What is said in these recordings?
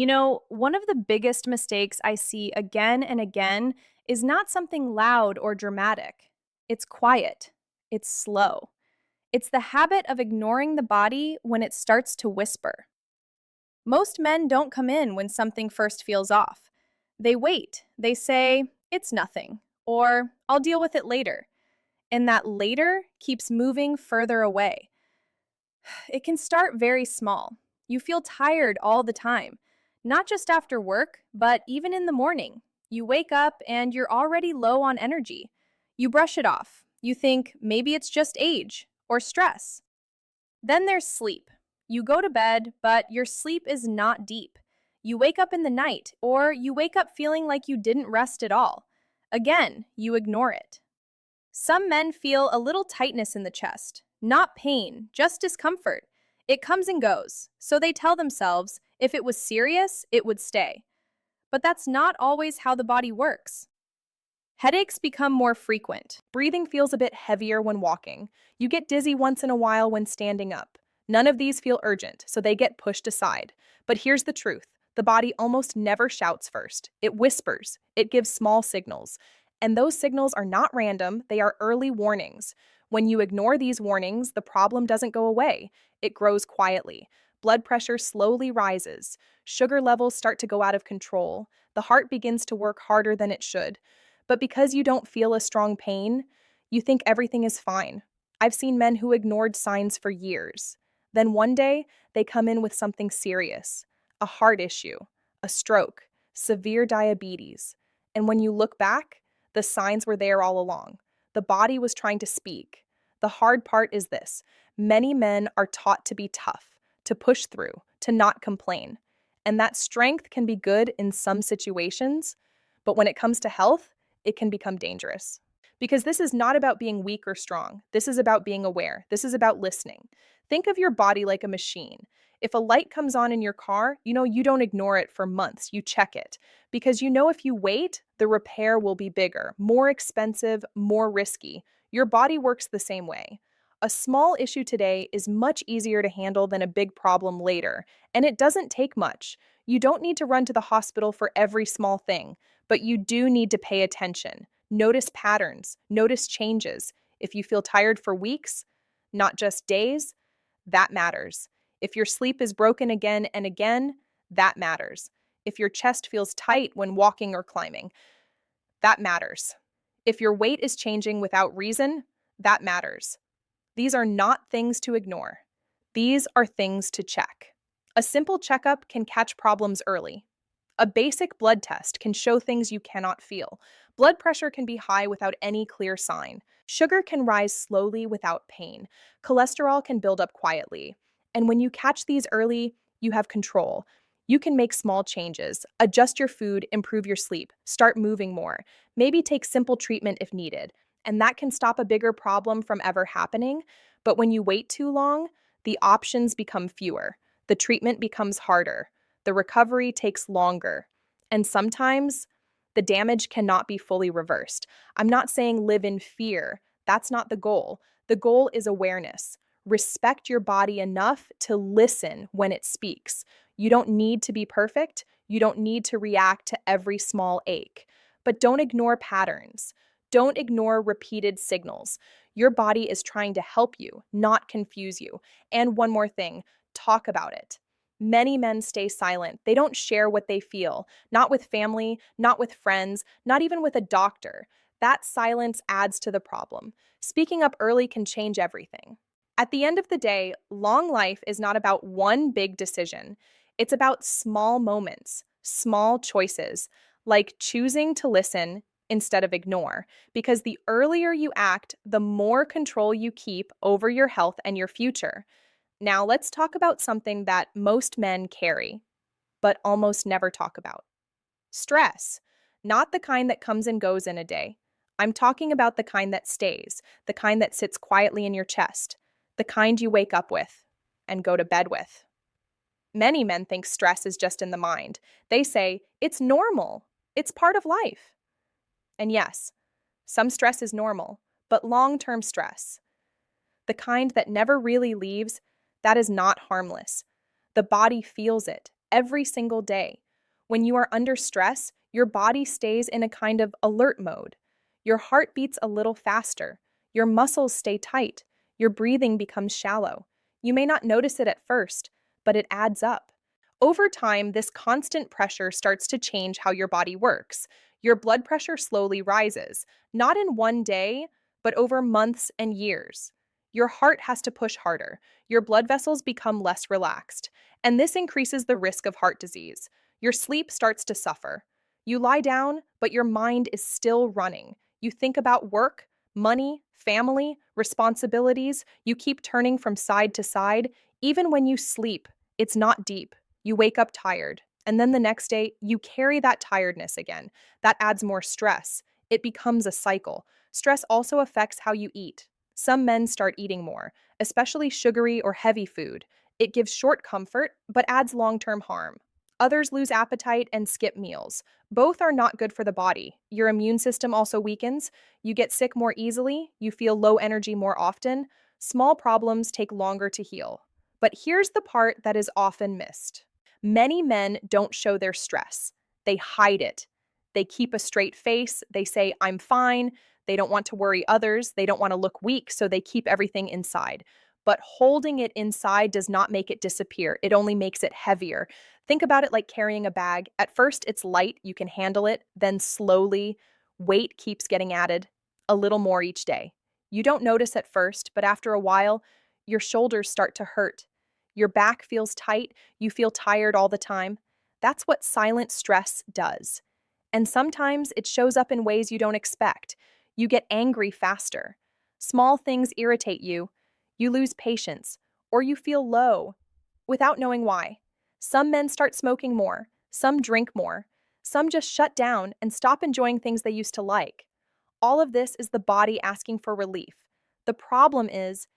One of the biggest mistakes I see again and again is not something loud or dramatic. It's quiet. It's slow. It's the habit of ignoring the body when it starts to whisper. Most men don't come in when something first feels off. They wait. They say, it's nothing, or I'll deal with it later. And that later keeps moving further away. It can start very small. You feel tired all the time, not just after work, but even in the morning. You wake up and you're already low on energy. You brush it off. You think maybe it's just age or stress. Then there's sleep. You go to bed, but your sleep is not deep. You wake up in the night, or you wake up feeling like you didn't rest at all. Again, you ignore it. Some men feel a little tightness in the chest, not pain, just discomfort. It comes and goes, so they tell themselves if it was serious, it would stay. But that's not always how the body works. Headaches become more frequent. Breathing feels a bit heavier when walking. You get dizzy once in a while when standing up. None of these feel urgent, so they get pushed aside. But here's the truth. The body almost never shouts first. It whispers. It gives small signals. And those signals are not random, they are early warnings. When you ignore these warnings, the problem doesn't go away. It grows quietly. Blood pressure slowly rises. Sugar levels start to go out of control. The heart begins to work harder than it should. But because you don't feel a strong pain, you think everything is fine. I've seen men who ignored signs for years. Then one day, they come in with something serious, a heart issue, a stroke, severe diabetes. And when you look back, the signs were there all along. The body was trying to speak. The hard part is this: many men are taught to be tough, to push through, to not complain. And that strength can be good in some situations, but when it comes to health, it can become dangerous. Because this is not about being weak or strong. This is about being aware. This is about listening. Think of your body like a machine. If a light comes on in your car, you don't ignore it for months. You check it. Because if you wait, the repair will be bigger, more expensive, more risky. Your body works the same way. A small issue today is much easier to handle than a big problem later, and it doesn't take much. You don't need to run to the hospital for every small thing, but you do need to pay attention. Notice patterns, notice changes. If you feel tired for weeks, not just days, that matters. If your sleep is broken again and again, that matters. If your chest feels tight when walking or climbing, that matters. If your weight is changing without reason, that matters. These are not things to ignore. These are things to check. A simple checkup can catch problems early. A basic blood test can show things you cannot feel. Blood pressure can be high without any clear sign. Sugar can rise slowly without pain. Cholesterol can build up quietly. And when you catch these early, you have control. You can make small changes, adjust your food, improve your sleep, start moving more, maybe take simple treatment if needed. And that can stop a bigger problem from ever happening. But when you wait too long, the options become fewer. The treatment becomes harder. The recovery takes longer. And sometimes the damage cannot be fully reversed. I'm not saying live in fear. That's not the goal. The goal is awareness. Respect your body enough to listen when it speaks. You don't need to be perfect. You don't need to react to every small ache. But don't ignore patterns. Don't ignore repeated signals. Your body is trying to help you, not confuse you. And one more thing, talk about it. Many men stay silent. They don't share what they feel, not with family, not with friends, not even with a doctor. That silence adds to the problem. Speaking up early can change everything. At the end of the day, long life is not about one big decision. It's about small moments, small choices, like choosing to listen instead of ignore. Because the earlier you act, the more control you keep over your health and your future. Now, let's talk about something that most men carry, but almost never talk about. Stress. Not the kind that comes and goes in a day. I'm talking about the kind that stays, the kind that sits quietly in your chest, the kind you wake up with and go to bed with. Many men think stress is just in the mind. They say, it's normal, it's part of life. And yes, some stress is normal, but long-term stress, the kind that never really leaves, that is not harmless. The body feels it, every single day. When you are under stress, your body stays in a kind of alert mode. Your heart beats a little faster. Your muscles stay tight. Your breathing becomes shallow. You may not notice it at first, but it adds up. Over time, this constant pressure starts to change how your body works. Your blood pressure slowly rises, not in one day, but over months and years. Your heart has to push harder. Your blood vessels become less relaxed, and this increases the risk of heart disease. Your sleep starts to suffer. You lie down, but your mind is still running. You think about work, money, family, responsibilities. You keep turning from side to side. Even when you sleep, it's not deep. You wake up tired. And then the next day, you carry that tiredness again. That adds more stress. It becomes a cycle. Stress also affects how you eat. Some men start eating more, especially sugary or heavy food. It gives short comfort, but adds long term harm. Others lose appetite and skip meals. Both are not good for the body. Your immune system also weakens. You get sick more easily. You feel low energy more often. Small problems take longer to heal. But here's the part that is often missed. Many men don't show their stress. They hide it. They keep a straight face. They say, I'm fine. They don't want to worry others. They don't want to look weak, so they keep everything inside. But holding it inside does not make it disappear. It only makes it heavier. Think about it like carrying a bag. At first, it's light, you can handle it. Then slowly, weight keeps getting added, a little more each day. You don't notice at first, but after a while, your shoulders start to hurt. Your back feels tight. You feel tired all the time. That's what silent stress does. And sometimes it shows up in ways you don't expect. You get angry faster. Small things irritate you. You lose patience, or you feel low without knowing why. Some men start smoking more, some drink more, some just shut down and stop enjoying things they used to like. All of this is the body asking for relief. The problem is,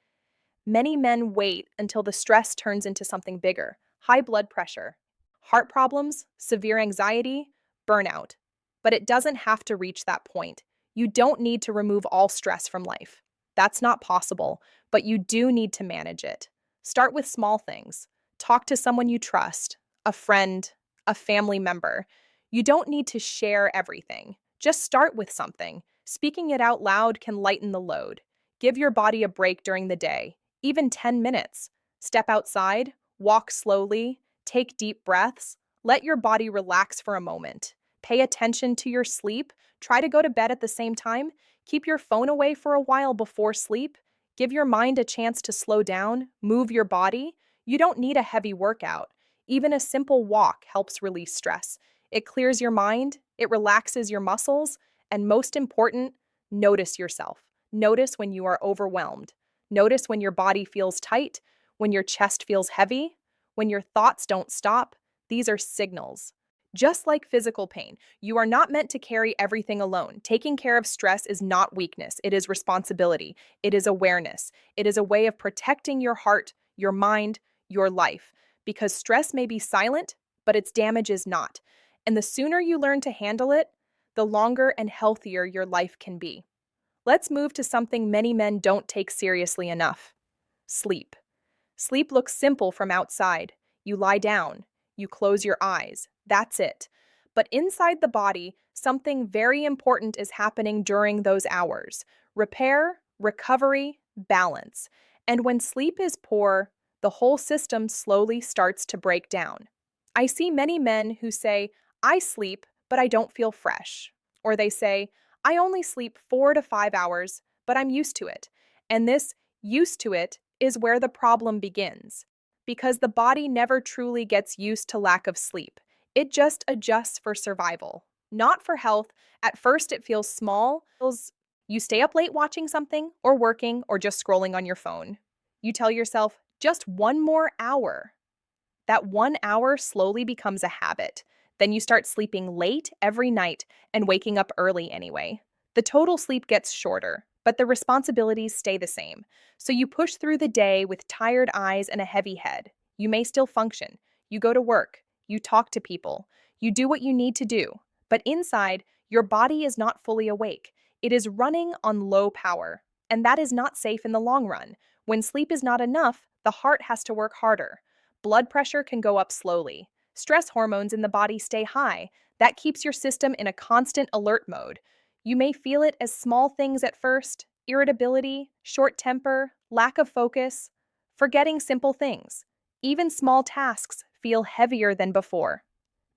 many men wait until the stress turns into something bigger: high blood pressure, heart problems, severe anxiety, burnout. But it doesn't have to reach that point. You don't need to remove all stress from life. That's not possible, but you do need to manage it. Start with small things. Talk to someone you trust, a friend, a family member. You don't need to share everything. Just start with something. Speaking it out loud can lighten the load. Give your body a break during the day, even 10 minutes. Step outside, walk slowly, take deep breaths. Let your body relax for a moment. Pay attention to your sleep. Try to go to bed at the same time. Keep your phone away for a while before sleep. Give your mind a chance to slow down, move your body. You don't need a heavy workout. Even a simple walk helps release stress. It clears your mind, it relaxes your muscles, and most important, notice yourself. Notice when you are overwhelmed. Notice when your body feels tight, when your chest feels heavy, when your thoughts don't stop. These are signals. Just like physical pain, you are not meant to carry everything alone. Taking care of stress is not weakness, it is responsibility. It is awareness. It is a way of protecting your heart, your mind, your life. Because stress may be silent, but its damage is not. And the sooner you learn to handle it, the longer and healthier your life can be. Let's move to something many men don't take seriously enough: sleep. Sleep looks simple from outside. You lie down, you close your eyes. That's it. But inside the body, something very important is happening during those hours: repair, recovery, balance. And when sleep is poor, the whole system slowly starts to break down. I see many men who say, I sleep, but I don't feel fresh. Or they say, I only sleep 4 to 5 hours, but I'm used to it. And this used to it is where the problem begins. Because the body never truly gets used to lack of sleep. It just adjusts for survival, not for health. At first, it feels small. You stay up late watching something, or working, or just scrolling on your phone. You tell yourself, just one more hour. That 1 hour slowly becomes a habit. Then you start sleeping late every night and waking up early anyway. The total sleep gets shorter, but the responsibilities stay the same. So you push through the day with tired eyes and a heavy head. You may still function. You go to work. You talk to people. You do what you need to do. But inside, your body is not fully awake. It is running on low power. And that is not safe in the long run. When sleep is not enough, the heart has to work harder. Blood pressure can go up slowly. Stress hormones in the body stay high. That keeps your system in a constant alert mode. You may feel it as small things at first: irritability, short temper, lack of focus, forgetting simple things. Even small tasks feel heavier than before.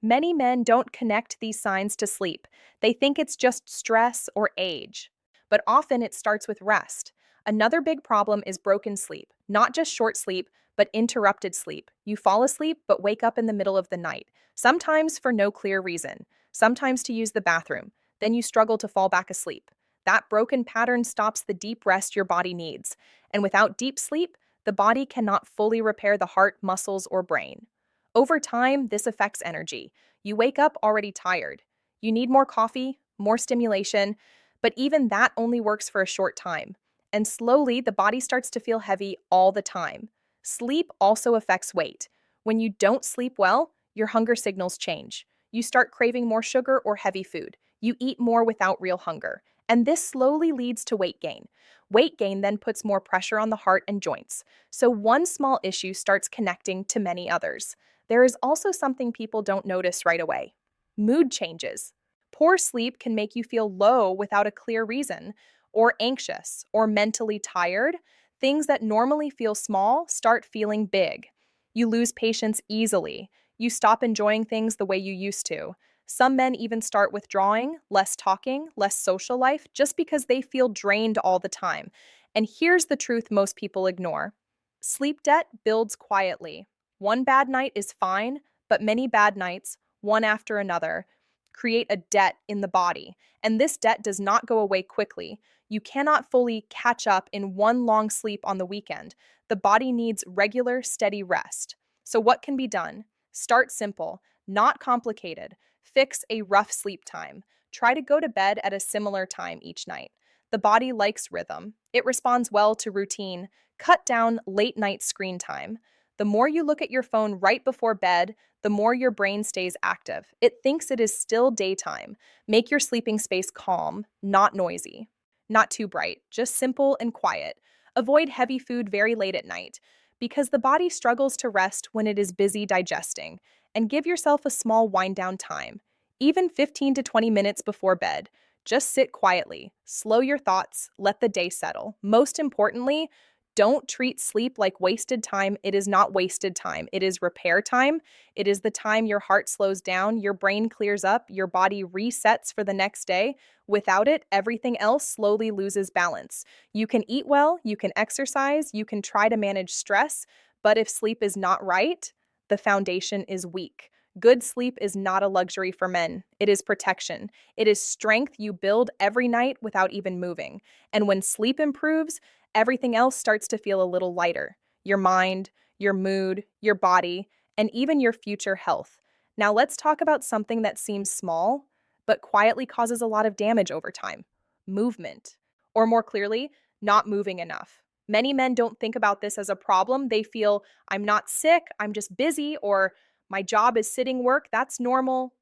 Many men don't connect these signs to sleep. They think it's just stress or age. But often it starts with rest. Another big problem is broken sleep, not just short sleep, but interrupted sleep. You fall asleep but wake up in the middle of the night, sometimes for no clear reason, sometimes to use the bathroom. Then you struggle to fall back asleep. That broken pattern stops the deep rest your body needs. And without deep sleep, the body cannot fully repair the heart, muscles, or brain. Over time, this affects energy. You wake up already tired. You need more coffee, more stimulation, but even that only works for a short time. And slowly, the body starts to feel heavy all the time. Sleep also affects weight. When you don't sleep well, your hunger signals change. You start craving more sugar or heavy food. You eat more without real hunger. And this slowly leads to weight gain. Weight gain then puts more pressure on the heart and joints. So one small issue starts connecting to many others. There is also something people don't notice right away: mood changes. Poor sleep can make you feel low without a clear reason, or anxious, or mentally tired. Things that normally feel small start feeling big. You lose patience easily. You stop enjoying things the way you used to. Some men even start withdrawing, less talking, less social life, just because they feel drained all the time. And here's the truth most people ignore: sleep debt builds quietly. One bad night is fine, but many bad nights, one after another, create a debt in the body. And this debt does not go away quickly. You cannot fully catch up in one long sleep on the weekend. The body needs regular, steady rest. So, what can be done? Start simple, not complicated. Fix a rough sleep time. Try to go to bed at a similar time each night. The body likes rhythm, it responds well to routine. Cut down late night screen time. The more you look at your phone right before bed, the more your brain stays active. It thinks it is still daytime. Make your sleeping space calm, not noisy. Not too bright, just simple and quiet. Avoid heavy food very late at night, because the body struggles to rest when it is busy digesting. And give yourself a small wind down time, even 15 to 20 minutes before bed. Just sit quietly, slow your thoughts, let the day settle. Most importantly, don't treat sleep like wasted time. It is not wasted time. It is repair time. It is the time your heart slows down, your brain clears up, your body resets for the next day. Without it, everything else slowly loses balance. You can eat well, you can exercise, you can try to manage stress, but if sleep is not right, the foundation is weak. Good sleep is not a luxury for men. It is protection. It is strength you build every night without even moving. And when sleep improves, everything else starts to feel a little lighter: your mind, your mood, your body, and even your future health. Now, let's talk about something that seems small, but quietly causes a lot of damage over time: movement. Or more clearly, not moving enough. Many men don't think about this as a problem. They feel, I'm not sick, I'm just busy, or my job is sitting work, that's normal.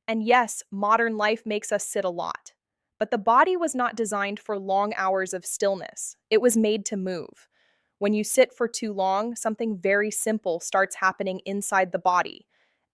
And yes, modern life makes us sit a lot. But the body was not designed for long hours of stillness. It was made to move. When you sit for too long, something very simple starts happening inside the body.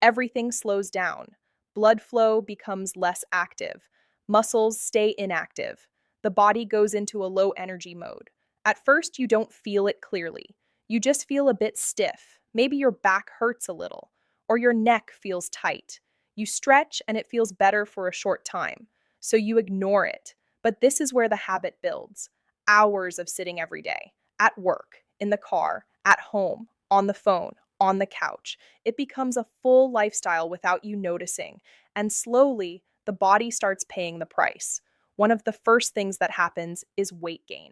Everything slows down. Blood flow becomes less active. Muscles stay inactive. The body goes into a low energy mode. At first, you don't feel it clearly. You just feel a bit stiff. Maybe your back hurts a little, or your neck feels tight. You stretch and it feels better for a short time, so you ignore it. But this is where the habit builds: hours of sitting every day, at work, in the car, at home, on the phone, on the couch. It becomes a full lifestyle without you noticing, and slowly, the body starts paying the price. One of the first things that happens is weight gain.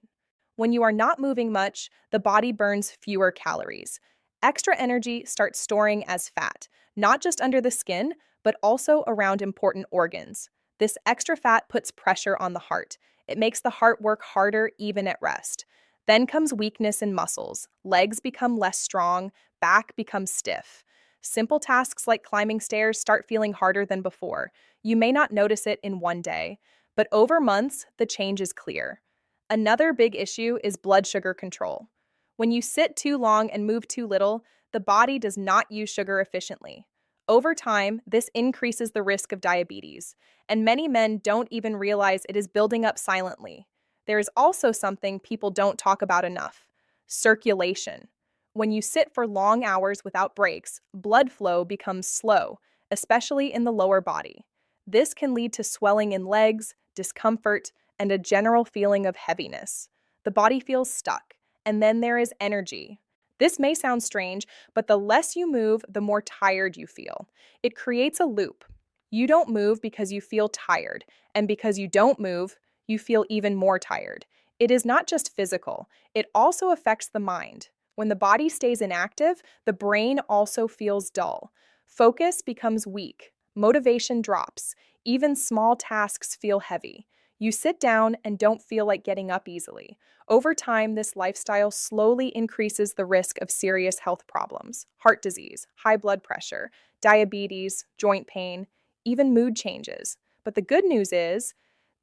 When you are not moving much, the body burns fewer calories. Extra energy starts storing as fat, not just under the skin, but also around important organs. This extra fat puts pressure on the heart. It makes the heart work harder even at rest. Then comes weakness in muscles. Legs become less strong, back becomes stiff. Simple tasks like climbing stairs start feeling harder than before. You may not notice it in one day, but over months, the change is clear. Another big issue is blood sugar control. When you sit too long and move too little, the body does not use sugar efficiently. Over time, this increases the risk of diabetes, and many men don't even realize it is building up silently. There is also something people don't talk about enough: circulation. When you sit for long hours without breaks, blood flow becomes slow, especially in the lower body. This can lead to swelling in legs, discomfort, and a general feeling of heaviness. The body feels stuck, and then there is energy. This may sound strange, but the less you move, the more tired you feel. It creates a loop. You don't move because you feel tired, and because you don't move, you feel even more tired. It is not just physical, it also affects the mind. When the body stays inactive, the brain also feels dull. Focus becomes weak. Motivation drops. Even small tasks feel heavy. You sit down and don't feel like getting up easily. Over time, this lifestyle slowly increases the risk of serious health problems: heart disease, high blood pressure, diabetes, joint pain, even mood changes. But the good news is,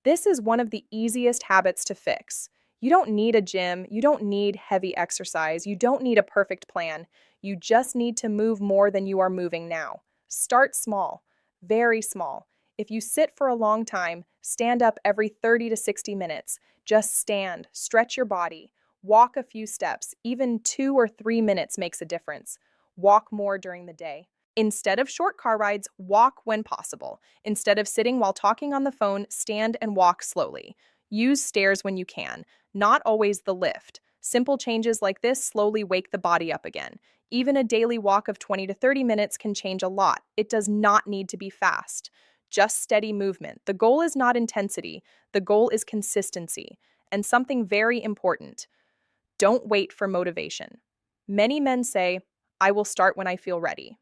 this is one of the easiest habits to fix. You don't need a gym, you don't need heavy exercise, you don't need a perfect plan. You just need to move more than you are moving now. Start small, very small. If you sit for a long time, stand up every 30 to 60 minutes. Just stand, stretch your body, walk a few steps. Even 2 or 3 minutes makes a difference. Walk more during the day. Instead of short car rides, walk when possible. Instead of sitting while talking on the phone, stand and walk slowly. Use stairs when you can, not always the lift. Simple changes like this slowly wake the body up again. Even a daily walk of 20 to 30 minutes can change a lot. It does not need to be fast. Just steady movement. The goal is not intensity. The goal is consistency. And something very important: don't wait for motivation. Many men say, "I will start when I feel ready."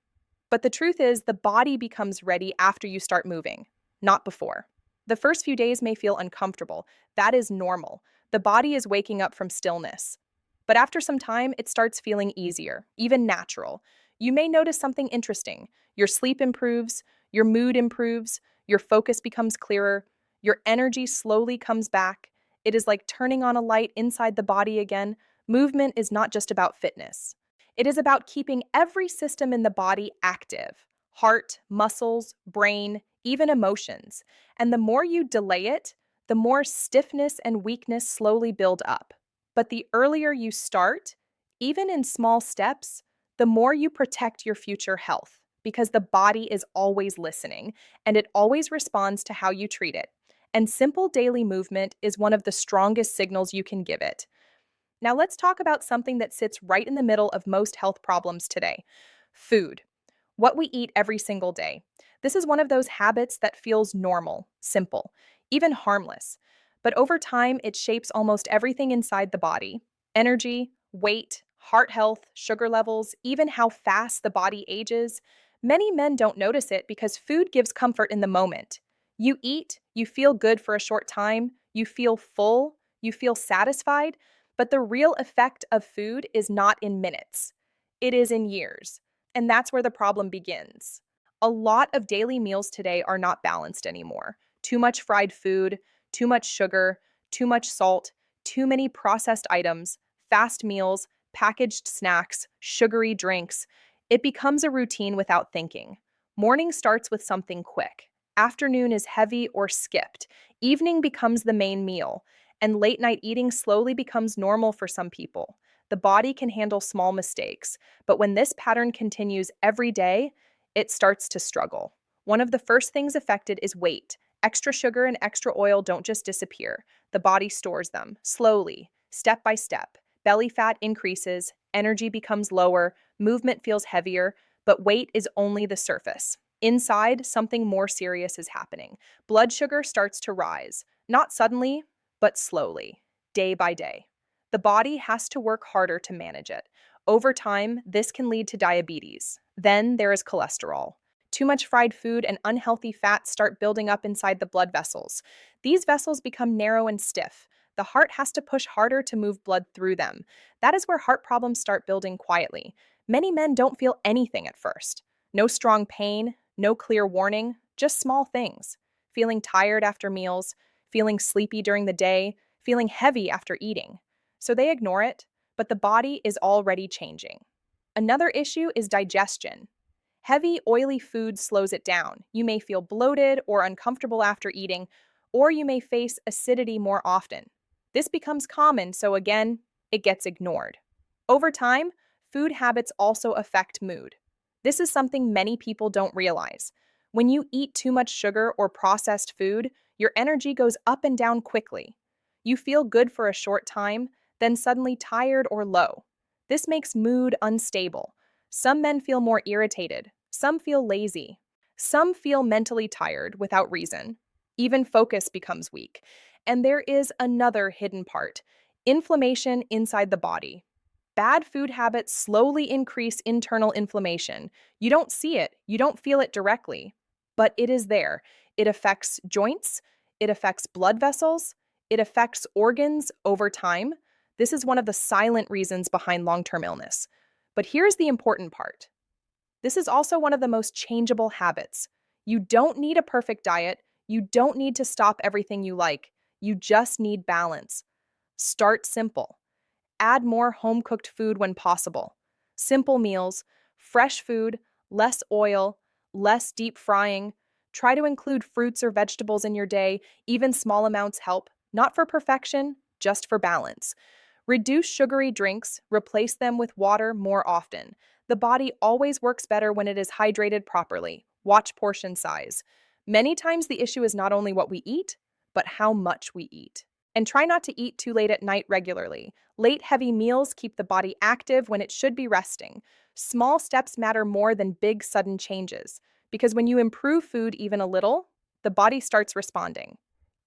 But the truth is, the body becomes ready after you start moving, not before. The first few days may feel uncomfortable. That is normal. The body is waking up from stillness. But after some time, it starts feeling easier, even natural. You may notice something interesting. Your sleep improves, your mood improves, your focus becomes clearer, your energy slowly comes back. It is like turning on a light inside the body again. Movement is not just about fitness. It is about keeping every system in the body active: heart, muscles, brain, even emotions. And the more you delay it, the more stiffness and weakness slowly build up. But the earlier you start, even in small steps, the more you protect your future health, because the body is always listening and it always responds to how you treat it. And simple daily movement is one of the strongest signals you can give it. Now, let's talk about something that sits right in the middle of most health problems today: food. What we eat every single day. This is one of those habits that feels normal, simple, even harmless. But over time, it shapes almost everything inside the body: energy, weight, heart health, sugar levels, even how fast the body ages. Many men don't notice it because food gives comfort in the moment. You eat, you feel good for a short time, you feel full, you feel satisfied, but the real effect of food is not in minutes, it is in years. And that's where the problem begins. A lot of daily meals today are not balanced anymore. Too much fried food, too much sugar, too much salt, too many processed items, fast meals, packaged snacks, sugary drinks. It becomes a routine without thinking. Morning starts with something quick. Afternoon is heavy or skipped. Evening becomes the main meal. And late night eating slowly becomes normal for some people. The body can handle small mistakes, but when this pattern continues every day, it starts to struggle. One of the first things affected is weight. Extra sugar and extra oil don't just disappear. The body stores them, slowly, step by step. Belly fat increases, energy becomes lower, movement feels heavier, but weight is only the surface. Inside, something more serious is happening. Blood sugar starts to rise, not suddenly, but slowly, day by day. The body has to work harder to manage it. Over time, this can lead to diabetes. Then there is cholesterol. Too much fried food and unhealthy fats start building up inside the blood vessels. These vessels become narrow and stiff. The heart has to push harder to move blood through them. That is where heart problems start building quietly. Many men don't feel anything at first. No strong pain, no clear warning, just small things. Feeling tired after meals, feeling sleepy during the day, feeling heavy after eating. So they ignore it, but the body is already changing. Another issue is digestion. Heavy, oily food slows it down. You may feel bloated or uncomfortable after eating, or you may face acidity more often. This becomes common, so again, it gets ignored. Over time, food habits also affect mood. This is something many people don't realize. When you eat too much sugar or processed food, your energy goes up and down quickly. You feel good for a short time, then suddenly tired or low. This makes mood unstable. Some men feel more irritated, some feel lazy, some feel mentally tired without reason. Even focus becomes weak. And there is another hidden part: inflammation inside the body. Bad food habits slowly increase internal inflammation. You don't see it, you don't feel it directly, but it is there. It affects joints, it affects blood vessels, it affects organs over time. This is one of the silent reasons behind long term illness. But here's the important part: this is also one of the most changeable habits. You don't need a perfect diet, you don't need to stop everything you like, you just need balance. Start simple. Add more home cooked food when possible. Simple meals, fresh food, less oil, less deep frying. Try to include fruits or vegetables in your day. Even small amounts help, not for perfection, just for balance. Reduce sugary drinks, replace them with water more often. The body always works better when it is hydrated properly. Watch portion size. Many times the issue is not only what we eat, but how much we eat. And try not to eat too late at night regularly. Late, heavy meals keep the body active when it should be resting. Small steps matter more than big, sudden changes, because when you improve food even a little, the body starts responding.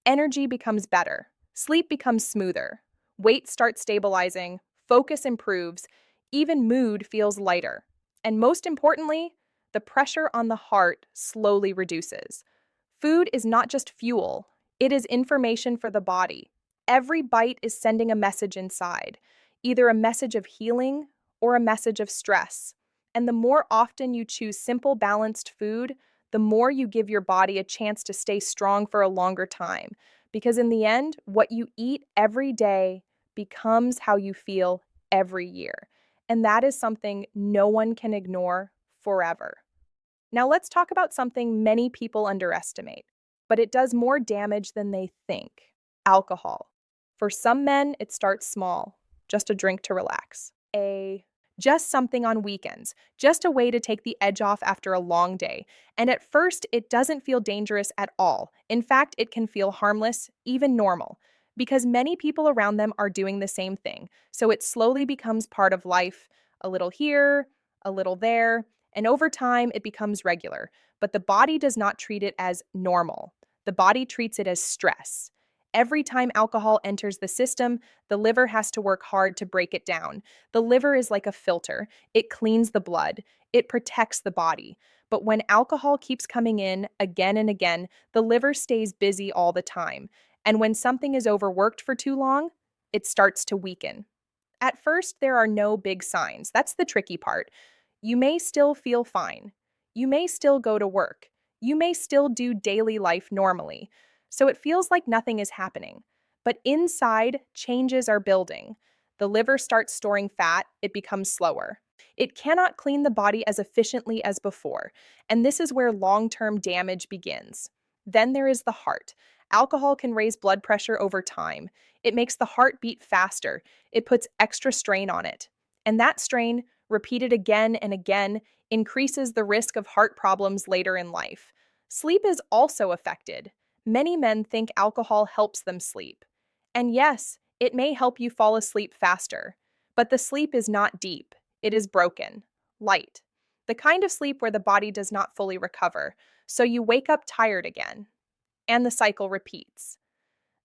Energy becomes better, sleep becomes smoother, weight starts stabilizing, focus improves, even mood feels lighter. And most importantly, the pressure on the heart slowly reduces. Food is not just fuel, it is information for the body. Every bite is sending a message inside, either a message of healing or a message of stress. And the more often you choose simple, balanced food, the more you give your body a chance to stay strong for a longer time. Because in the end, what you eat every day becomes how you feel every year. And that is something no one can ignore forever. Now, let's talk about something many people underestimate, but it does more damage than they think: alcohol. For some men, it starts small, just a drink to relax, just something on weekends, just a way to take the edge off after a long day. And at first, it doesn't feel dangerous at all. In fact, it can feel harmless, even normal, because many people around them are doing the same thing. So it slowly becomes part of life, a little here, a little there, and over time, it becomes regular. But the body does not treat it as normal. The body treats it as stress. Every time alcohol enters the system, the liver has to work hard to break it down. The liver is like a filter. It cleans the blood. It protects the body. But when alcohol keeps coming in again and again, the liver stays busy all the time. And when something is overworked for too long, it starts to weaken. At first, there are no big signs. That's the tricky part. You may still feel fine. You may still go to work. You may still do daily life normally. So it feels like nothing is happening. But inside, changes are building. The liver starts storing fat, it becomes slower. It cannot clean the body as efficiently as before, and this is where long term damage begins. Then there is the heart. Alcohol can raise blood pressure over time. It makes the heart beat faster. It puts extra strain on it. And that strain, repeated again and again, increases the risk of heart problems later in life. Sleep is also affected. Many men think alcohol helps them sleep. And yes, it may help you fall asleep faster, but the sleep is not deep. It is broken, light, the kind of sleep where the body does not fully recover, so you wake up tired again. And the cycle repeats.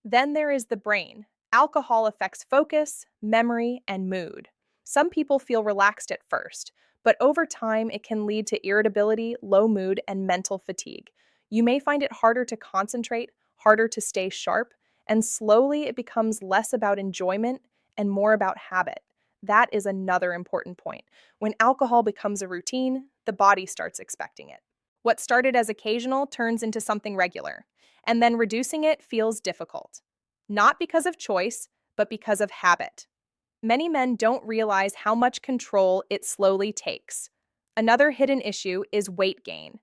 Then there is the brain. Alcohol affects focus, memory, and mood. Some people feel relaxed at first, but over time it can lead to irritability, low mood, and mental fatigue. You may find it harder to concentrate, harder to stay sharp, and slowly it becomes less about enjoyment and more about habit. That is another important point. When alcohol becomes a routine, the body starts expecting it. What started as occasional turns into something regular, and then reducing it feels difficult. Not because of choice, but because of habit. Many men don't realize how much control it slowly takes. Another hidden issue is weight gain.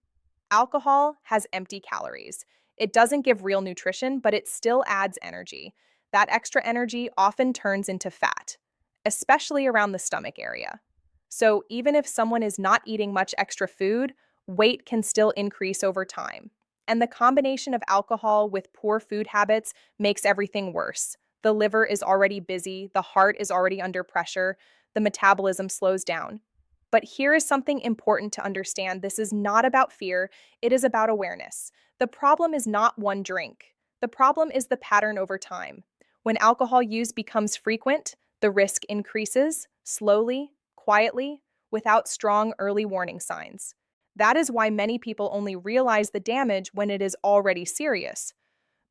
Alcohol has empty calories. It doesn't give real nutrition, but it still adds energy. That extra energy often turns into fat, especially around the stomach area. So, even if someone is not eating much extra food, weight can still increase over time. And the combination of alcohol with poor food habits makes everything worse. The liver is already busy, the heart is already under pressure, the metabolism slows down. But here is something important to understand: this is not about fear, it is about awareness. The problem is not one drink, the problem is the pattern over time. When alcohol use becomes frequent, the risk increases slowly, quietly, without strong early warning signs. That is why many people only realize the damage when it is already serious.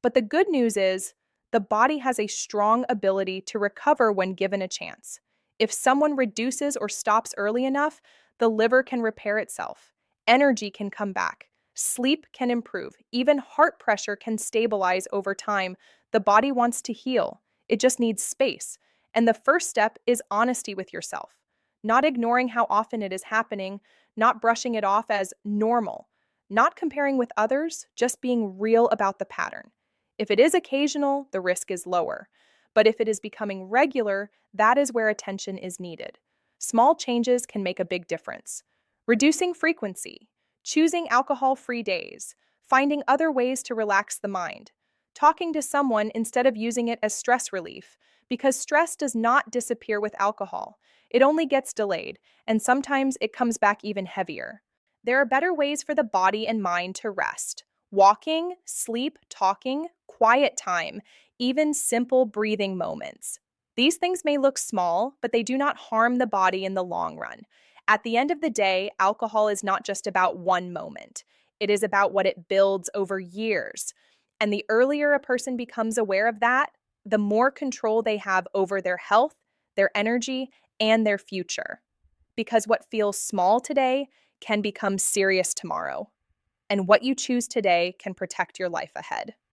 But the good news is, the body has a strong ability to recover when given a chance. If someone reduces or stops early enough, the liver can repair itself, energy can come back, sleep can improve, even heart pressure can stabilize over time. The body wants to heal, it just needs space. And the first step is honesty with yourself, not ignoring how often it is happening, not brushing it off as normal, not comparing with others, just being real about the pattern. If it is occasional, the risk is lower. But if it is becoming regular, that is where attention is needed. Small changes can make a big difference. Reducing frequency, choosing alcohol free days, finding other ways to relax the mind, talking to someone instead of using it as stress relief, because stress does not disappear with alcohol. It only gets delayed, and sometimes it comes back even heavier. There are better ways for the body and mind to rest: walking, sleep, talking, quiet time, even simple breathing moments. These things may look small, but they do not harm the body in the long run. At the end of the day, alcohol is not just about one moment, it is about what it builds over years. And the earlier a person becomes aware of that, the more control they have over their health, their energy, and their future. Because what feels small today can become serious tomorrow, and what you choose today can protect your life ahead.